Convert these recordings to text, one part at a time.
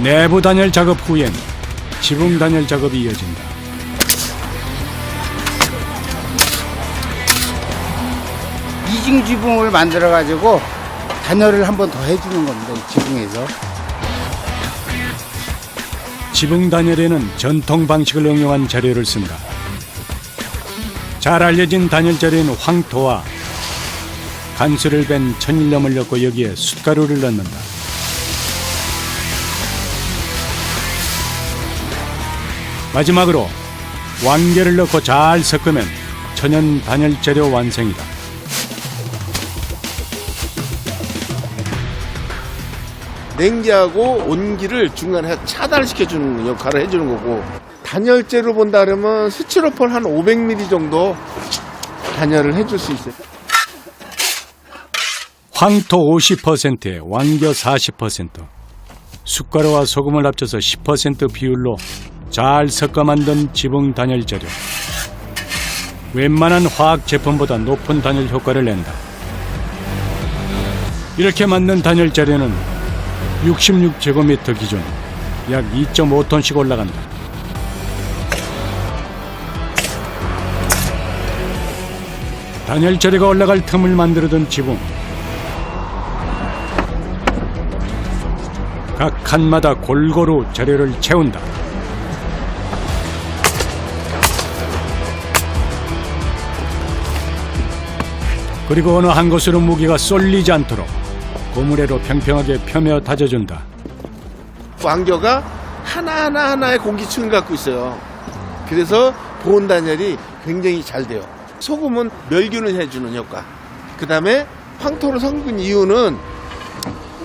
내부 단열 작업 후엔 지붕 단열 작업이 이어진다. 이중 지붕을 만들어 가지고 단열을 한 번 더 해주는 겁니다. 이 지붕에서. 지붕 단열에는 전통 방식을 응용한 재료를 쓴다. 잘 알려진 단열 재료인 황토와 간수를 뺀 천일염을 넣고 여기에 숯가루를 넣는다. 마지막으로 왕겨를 넣고 잘 섞으면 천연 단열 재료 완성이다. 냉기하고 온기를 중간에 차단시켜주는 역할을 해주는 거고, 단열재로 본다 그러면 스티로폼 한 500ml 정도 단열을 해줄 수 있어요. 황토 50%에 왕겨 40%, 숯가루와 소금을 합쳐서 10% 비율로 잘 섞어 만든 지붕 단열 재료. 웬만한 화학 제품보다 높은 단열 효과를 낸다. 이렇게 만든 단열 재료는 66제곱미터 기준 약 2.5톤씩 올라간다. 단열 재료가 올라갈 틈을 만들어둔 지붕. 각 칸마다 골고루 재료를 채운다. 그리고 어느 한 곳으로 무게가 쏠리지 않도록 고무래로 평평하게 펴며 다져준다. 왕겨가 하나의 공기층을 갖고 있어요. 그래서 보온 단열이 굉장히 잘 돼요. 소금은 멸균을 해주는 효과. 그 다음에 황토로 섞은 이유는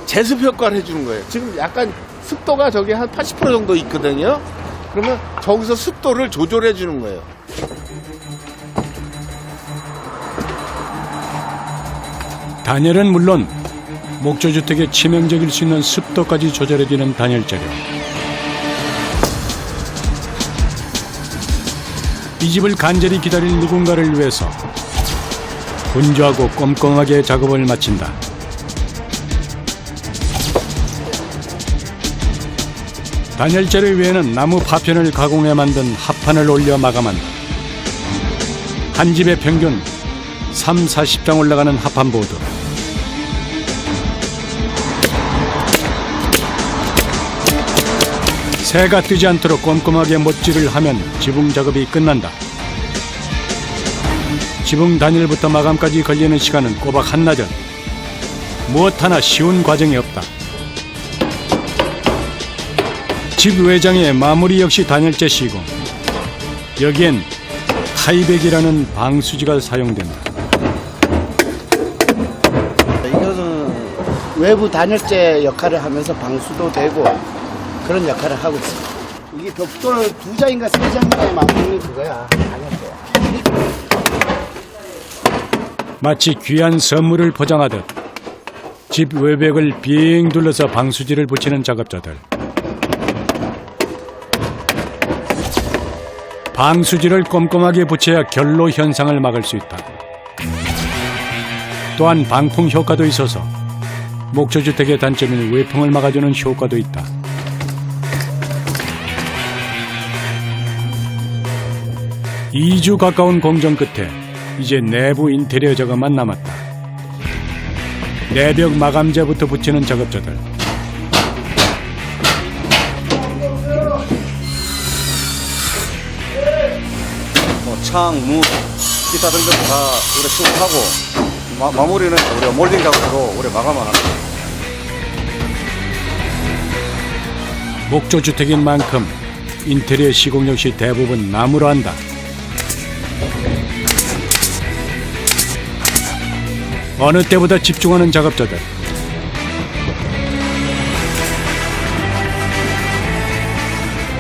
제습 효과를 해주는 거예요. 지금 약간 습도가 저기 한 80% 정도 있거든요. 그러면 저기서 습도를 조절해 주는 거예요. 단열은 물론 목조주택에 치명적일 수 있는 습도까지 조절해주는 단열 재료. 이 집을 간절히 기다릴 누군가를 위해서 분주하고 꼼꼼하게 작업을 마친다. 단열 재료 위에는 나무 파편을 가공해 만든 합판을 올려 마감한다. 한 집에 평균 30-40장 올라가는 합판보드. 새가 뜨지 않도록 꼼꼼하게 못질을 하면 지붕 작업이 끝난다. 지붕 단열부터 마감까지 걸리는 시간은 꼬박 한나절. 무엇 하나 쉬운 과정이 없다. 집 외장의 마무리 역시 단열재 시공. 여기엔 타이백이라는 방수지가 사용된다. 이것은 외부 단열재 역할을 하면서 방수도 되고 그런 역할을 하고 있습니다. 이게 벽돌 2장인가 3장에 맞는 그거야. 단열재. 마치 귀한 선물을 포장하듯 집 외벽을 빙 둘러서 방수지를 붙이는 작업자들. 방수지를 꼼꼼하게 붙여야 결로 현상을 막을 수 있다. 또한 방풍 효과도 있어서 목조주택의 단점인 외풍을 막아주는 효과도 있다. 이 주 가까운 공정 끝에 이제 내부 인테리어 작업만 남았다. 내벽 마감재부터 붙이는 작업자들. 창, 문, 기타 등등 다 우리 수급하고 마무리는 우리가 몰딩 작업으로 우리 마감을 합니다. 목조주택인 만큼 인테리어 시공 역시 대부분 나무로 한다. 어느 때보다 집중하는 작업자들.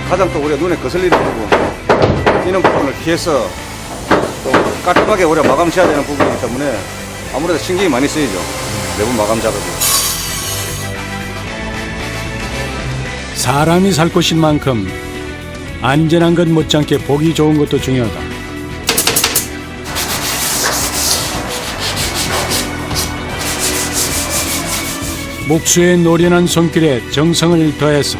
가장 또 우리가 눈에 거슬리는 부분, 이런 부분을 피해서 또 깔끔하게 우리가 마감 지어야 되는 부분이기 때문에 아무래도 신경이 많이 쓰이죠. 내부 마감 작업이. 사람이 살 곳인 만큼 안전한 것 못지않게 보기 좋은 것도 중요하다. 목수의 노련한 손길에 정성을 더해서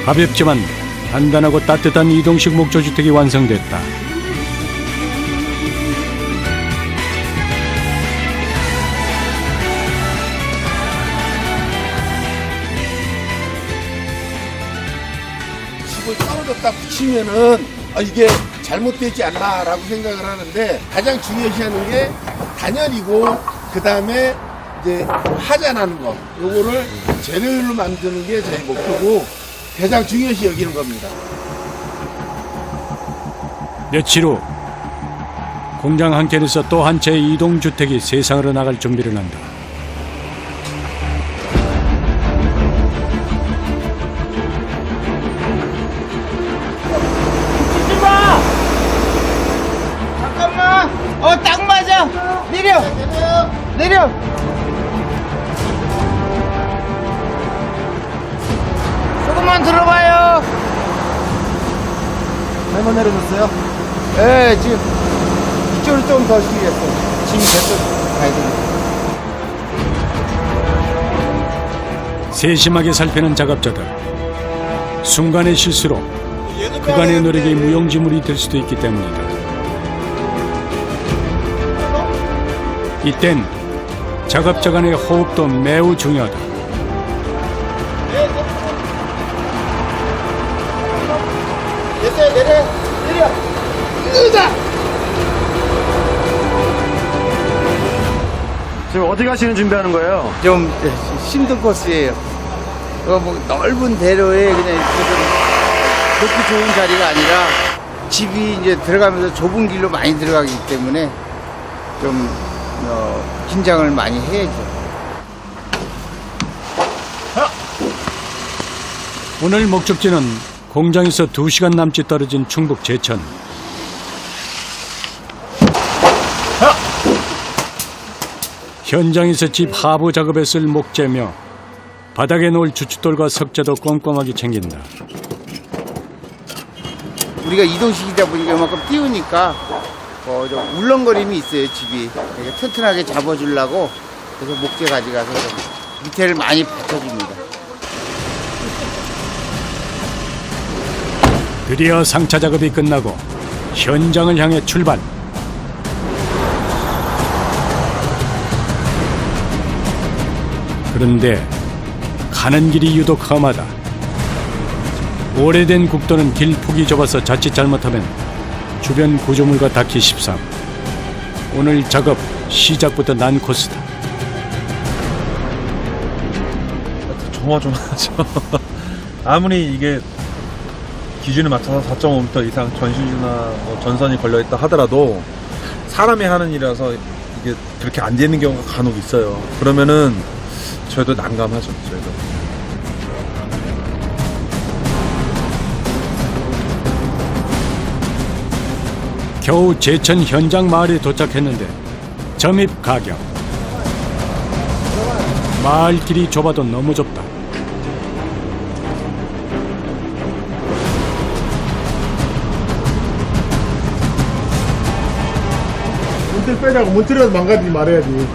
가볍지만 단단하고 따뜻한 이동식 목조주택이 완성됐다. 집을 떨어졌다 붙이면은 이게 잘못되지 않나라고 생각을 하는데 가장 중요시하는 게 단열이고 그 다음에 이제 하자나는 거 요거를 재료로 만드는 게 제 목표고 가장 중요시 여기는 겁니다. 며칠 후 공장 한켠에서 또 한 채의 이동주택이 세상으로 나갈 준비를 한다. 잠깐만. 딱 맞아. 내려. 내려. 조금만 들어봐요. 얼마 내려줬어요? 예, 지금 이쪽으로 좀 더 숙이겠어. 지금 저쪽 가야 되니까. 세심하게 살피는 작업자들. 순간의 실수로 그간의 노력이 무용지물이 될 수도 있기 때문이다. 이땐 작업자 간의 호흡도 매우 중요하다. 됐어요, 내려. 으자! 지금 어디 가시는 준비하는 거예요? 좀 힘든 코스예요. 뭐 넓은 대로에 그냥 이렇게 좀 그렇게 좋은 자리가 아니라 집이 이제 들어가면서 좁은 길로 많이 들어가기 때문에 좀 긴장을 많이 해야죠. 오늘 목적지는 공장에서 2시간 남짓 떨어진 충북 제천. 현장에서 집 하부 작업에 쓸 목재며 바닥에 놓을 주춧돌과 석재도 꼼꼼하게 챙긴다. 우리가 이동식이다 보니까 이만큼 띄우니까 좀 울렁거림이 있어요, 집이. 되게 튼튼하게 잡아주려고 그래서 목재 가져가서 좀 밑에를 많이 받쳐줍니다. 드디어 상차 작업이 끝나고 현장을 향해 출발. 그런데 가는 길이 유독 험하다. 오래된 국도는 길 폭이 좁아서 자칫 잘못하면 주변 구조물과 닿기 십상. 오늘 작업 시작부터 난 코스다. 조마조마하죠. 아무리 이게 기준에 맞춰서 4.5m 이상 전신주나 뭐 전선이 걸려있다 하더라도 사람이 하는 일이라서 이게 그렇게 안 되는 경우가 간혹 있어요. 그러면은 저희도 난감하죠. 저희도. 겨우 제천 현장 마을에 도착했는데 점입 가격. 마을 길이 좁아도 너무 좁다. 문틀 빼자고 문틀이라도 망가지지 말아야지.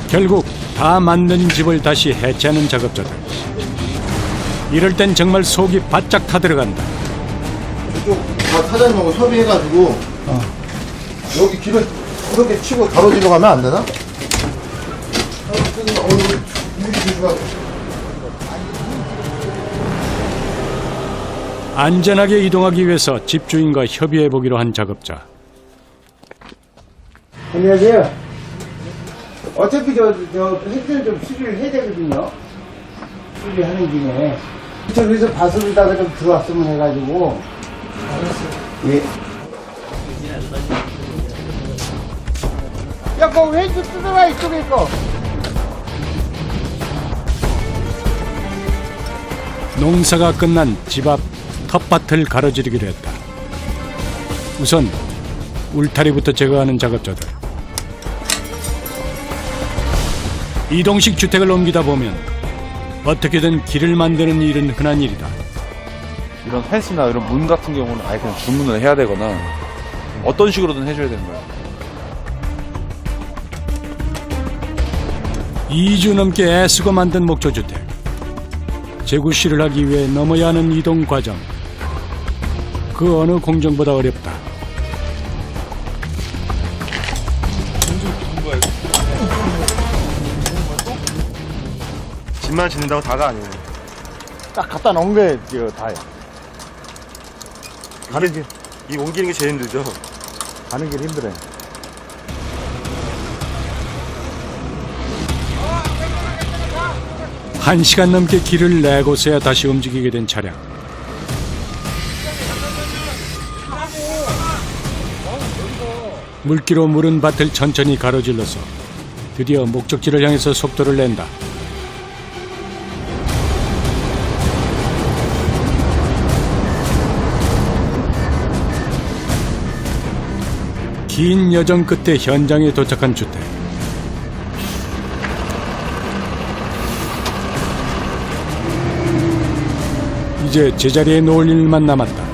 결국 다 만든 집을 다시 해체하는 작업자들. 이럴 땐 정말 속이 바짝 타들어간다. 이쪽 사장님하고 협의해가지고 여기 길을 이렇게 치고 가로지로 가면 안 되나? 안전하게 이동하기 위해서 집주인과 협의해보기로 한 작업자. 안녕하세요. 어차피 저 헬스는 좀 수리를 해야 되거든요. 수리하는 김에. 그래서 바스로다가 좀 들어왔으면 해가지고. 예. 야, 그거 왼쪽 뜯어라, 이쪽에 거. 농사가 끝난 집 앞 텃밭을 가로지르기로 했다. 우선 울타리부터 제거하는 작업자들. 이동식 주택을 옮기다 보면 어떻게든 길을 만드는 일은 흔한 일이다. 이런 펜스나 이런 문 같은 경우는 아예 그냥 주문을 해야 되거나 어떤 식으로든 해줘야 되는 거예요. 2주 넘게 애쓰고 만든 목조주택. 재구시를 하기 위해 넘어야 하는 이동 과정. 그 어느 공정보다 어렵다. 집만 짓는다고 다가 아니에요. 딱 갖다 놓은 게 다야. 가는 길, 이 옮기는 게 제일 힘들죠. 가는 길 힘들어요. 한 시간 넘게 길을 내고서야 다시 움직이게 된 차량. 물기로 무른 밭을 천천히 가로질러서 드디어 목적지를 향해서 속도를 낸다. 긴 여정 끝에 현장에 도착한 주택. 이제 제자리에 놓을 일만 남았다.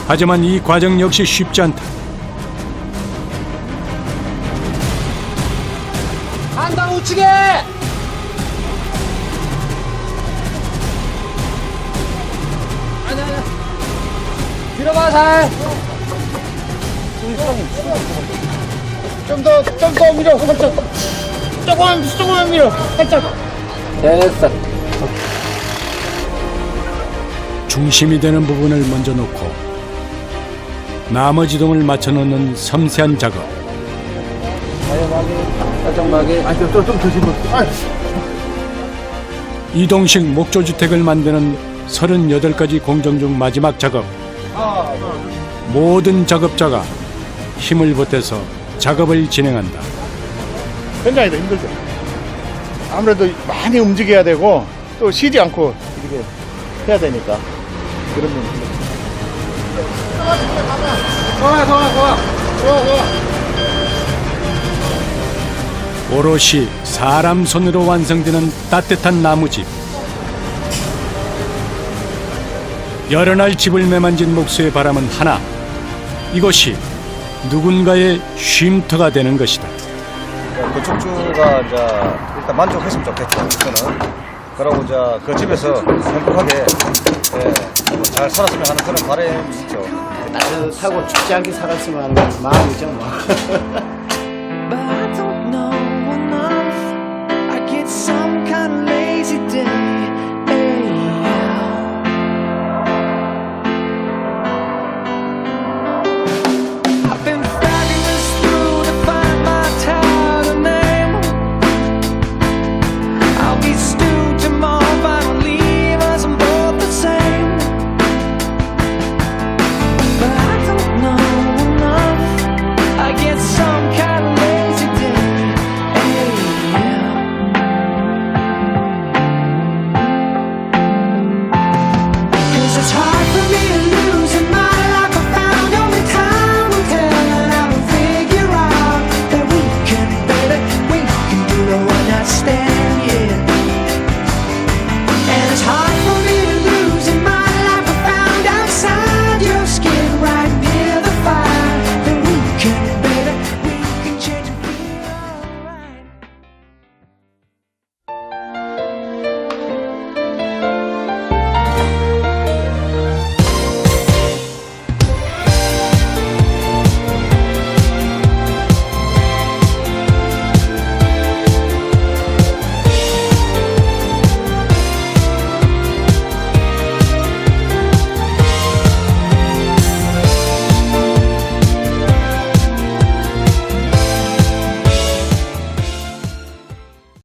하지만 이 과정 역시 쉽지 않다. 한다 우측에! 아니야. 들어봐 잘. 좀 더 밀어. 조금만 밀어. 살짝. 됐어. 중심이 되는 부분을 먼저 놓고 나머지 동을 맞춰 놓는 섬세한 작업. 살짝하게. 좀 조심해. 이동식 목조주택을 만드는 38가지 공정 중 마지막 작업. 모든 작업자가 힘을 보태서 작업을 진행한다. 굉장히 더 힘들죠. 아무래도 많이 움직여야 되고 또 쉬지 않고 이렇게 해야 되니까 그런 면이 있어요. 오롯이 사람 손으로 완성되는 따뜻한 나무집. 여러 날 집을 매만진 목수의 바람은 하나. 이것이 누군가의 쉼터가 되는 것이다. 건축주가 이제 일단 만족했으면 좋겠죠. 저는. 그러고 이제 그 집에서 행복하게 잘 살았으면 하는 그런 바람이 있죠. 따뜻하고 춥지 않게 살았으면 하는 마음이죠 뭐.